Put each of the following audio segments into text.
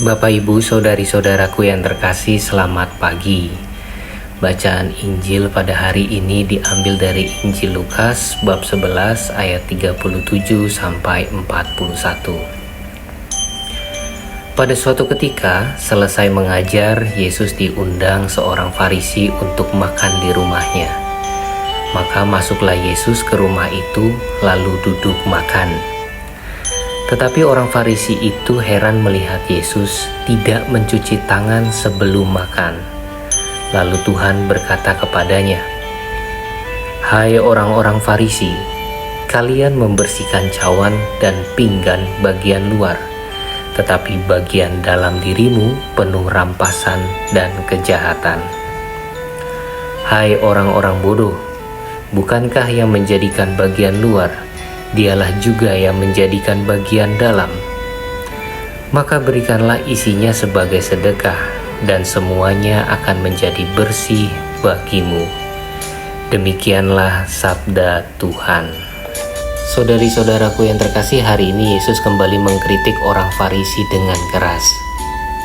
Bapak, Ibu, saudari-saudaraku yang terkasih, selamat pagi. Bacaan Injil pada hari ini diambil dari Injil Lukas bab 11 ayat 37 sampai 41. Pada suatu ketika, selesai mengajar, Yesus diundang seorang Farisi untuk makan di rumahnya. Maka masuklah Yesus ke rumah itu, lalu duduk makan. Tetapi orang Farisi itu heran melihat Yesus tidak mencuci tangan sebelum makan. Lalu Tuhan berkata kepadanya, "Hai orang-orang Farisi, kalian membersihkan cawan dan pinggan bagian luar, tetapi bagian dalam dirimu penuh rampasan dan kejahatan. Hai orang-orang bodoh, bukankah yang menjadikan bagian luar, Dialah juga yang menjadikan bagian dalam? Maka berikanlah isinya sebagai sedekah, dan semuanya akan menjadi bersih bagimu." Demikianlah sabda Tuhan. Saudari-saudaraku yang terkasih, hari ini Yesus kembali mengkritik orang Farisi dengan keras.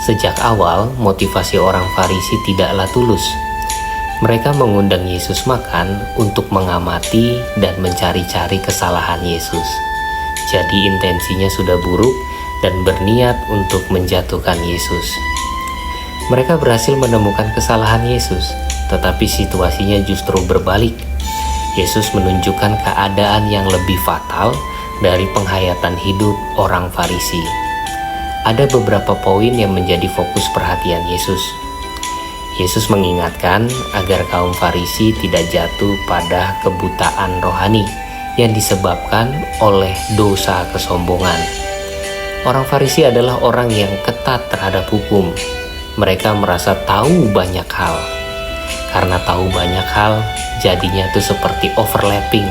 Sejak awal, motivasi orang Farisi tidaklah tulus. Mereka mengundang Yesus makan untuk mengamati dan mencari-cari kesalahan Yesus. Jadi intensinya sudah buruk dan berniat untuk menjatuhkan Yesus. Mereka berhasil menemukan kesalahan Yesus, tetapi situasinya justru berbalik. Yesus menunjukkan keadaan yang lebih fatal dari penghayatan hidup orang Farisi. Ada beberapa poin yang menjadi fokus perhatian Yesus. Yesus mengingatkan agar kaum Farisi tidak jatuh pada kebutaan rohani yang disebabkan oleh dosa kesombongan. Orang Farisi adalah orang yang ketat terhadap hukum. Mereka merasa tahu banyak hal. Karena tahu banyak hal, jadinya itu seperti overlapping.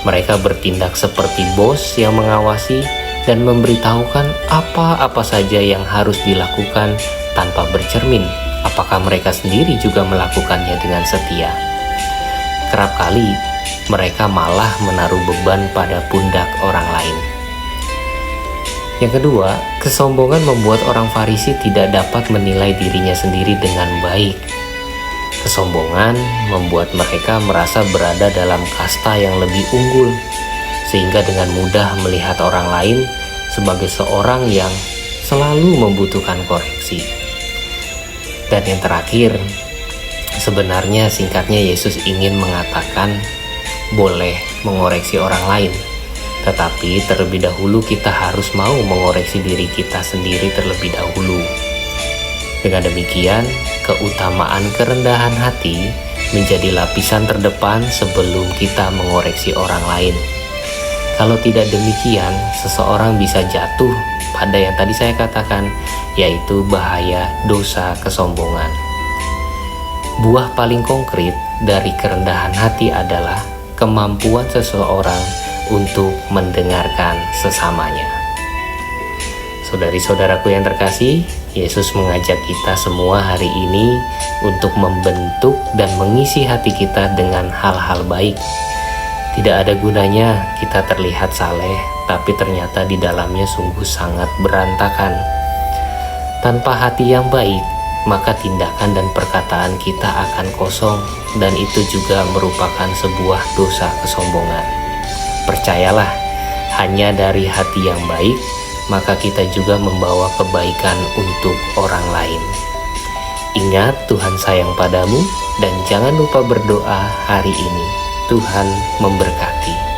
Mereka bertindak seperti bos yang mengawasi dan memberitahukan apa-apa saja yang harus dilakukan tanpa bercermin apakah mereka sendiri juga melakukannya dengan setia. Kerap kali mereka malah menaruh beban pada pundak orang lain. Yang kedua, kesombongan membuat orang Farisi tidak dapat menilai dirinya sendiri dengan baik. Kesombongan membuat mereka merasa berada dalam kasta yang lebih unggul, sehingga dengan mudah melihat orang lain sebagai seorang yang selalu membutuhkan koreksi. Dan yang terakhir, sebenarnya singkatnya Yesus ingin mengatakan boleh mengoreksi orang lain, tetapi terlebih dahulu kita harus mau mengoreksi diri kita sendiri terlebih dahulu. Dengan demikian, keutamaan kerendahan hati menjadi lapisan terdepan sebelum kita mengoreksi orang lain. Kalau tidak demikian, seseorang bisa jatuh pada yang tadi saya katakan, yaitu bahaya dosa kesombongan. Buah paling konkret dari kerendahan hati adalah kemampuan seseorang untuk mendengarkan sesamanya. Saudari-saudaraku yang terkasih, Yesus mengajak kita semua hari ini untuk membentuk dan mengisi hati kita dengan hal-hal baik. Tidak ada gunanya kita terlihat saleh, tapi ternyata di dalamnya sungguh sangat berantakan. Tanpa hati yang baik, maka tindakan dan perkataan kita akan kosong, dan itu juga merupakan sebuah dosa kesombongan. Percayalah, hanya dari hati yang baik, maka kita juga membawa kebaikan untuk orang lain. Ingat, Tuhan sayang padamu, dan jangan lupa berdoa hari ini. Tuhan memberkati.